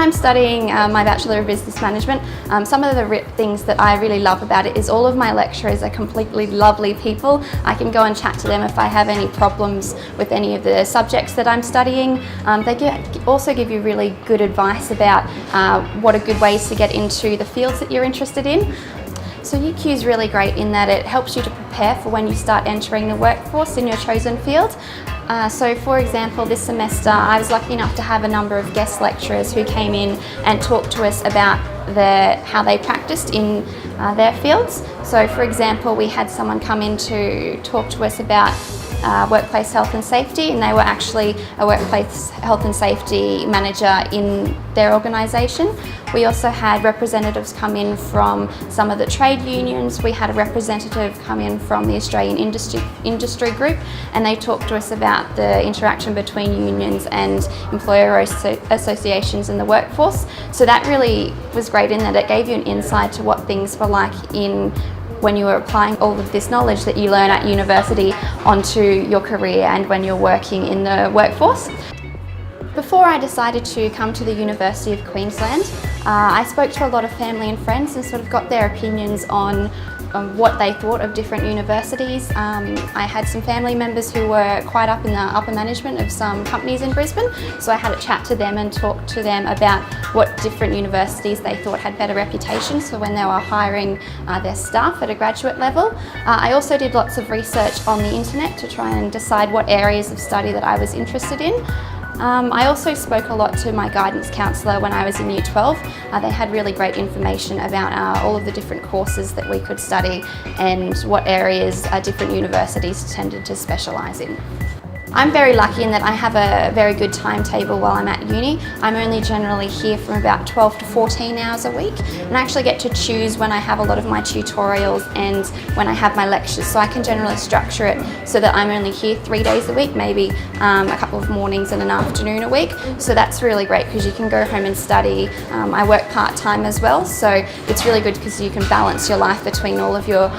I'm studying my Bachelor of Business Management, some of the things that I really love about it is all of my lecturers are completely lovely people. I can go and chat to them if I have any problems with any of the subjects that I'm studying. They also give you really good advice about what are good ways to get into the fields that you're interested in. So UQ is really great in that it helps you to prepare for when you start entering the workforce in your chosen field. So for example, this semester I was lucky enough to have a number of guest lecturers who came in and talked to us about how they practiced in their fields. So for example, we had someone come in to talk to us about workplace health and safety, and they were actually a workplace health and safety manager in their organisation. We also had representatives come in from some of the trade unions. We had a representative come in from the Australian Industry Group, and they talked to us about the interaction between unions and employer associations in the workforce. So that really was great in that it gave you an insight to what things were like when you were applying all of this knowledge that you learn at university onto your career and when you're working in the workforce. Before I decided to come to the University of Queensland, I spoke to a lot of family and friends and sort of got their opinions on what they thought of different universities. I had some family members who were quite up in the upper management of some companies in Brisbane, so I had a chat to them and talked to them about what different universities they thought had better reputations for when they were hiring their staff at a graduate level. I also did lots of research on the internet to try and decide what areas of study that I was interested in. I also spoke a lot to my guidance counsellor when I was in Year 12. They had really great information about all of the different courses that we could study and what areas different universities tended to specialise in. I'm very lucky in that I have a very good timetable while I'm at uni. I'm only generally here from about 12 to 14 hours a week, and I actually get to choose when I have a lot of my tutorials and when I have my lectures, so I can generally structure it so that I'm only here 3 days a week, maybe a couple of mornings and an afternoon a week. So that's really great because you can go home and study. I work part-time as well, so it's really good because you can balance your life between all of your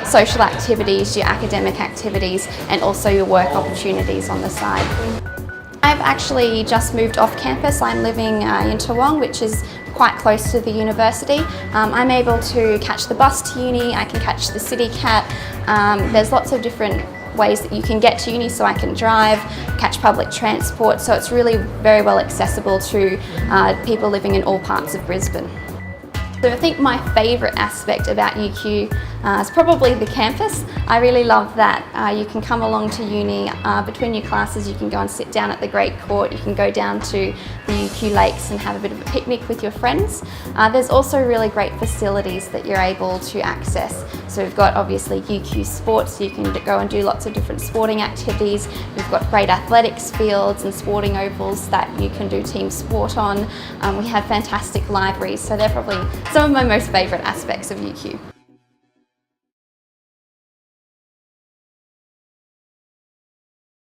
social activities, your academic activities, and also your work opportunities on the side. I've actually just moved off campus. I'm living in Toowong, which is quite close to the university. I'm able to catch the bus to uni, I can catch the city cat. There's lots of different ways that you can get to uni, so I can drive, catch public transport, so it's really very well accessible to people living in all parts of Brisbane. So I think my favourite aspect about UQ is probably the campus. I really love that you can come along to uni, between your classes you can go and sit down at the Great Court, you can go down to the UQ Lakes and have a bit of a picnic with your friends. There's also really great facilities that you're able to access. So we've got obviously UQ Sports, so you can go and do lots of different sporting activities. We've got great athletics fields and sporting ovals that you can do team sport on. We have fantastic libraries, so they're probably some of my most favourite aspects of UQ.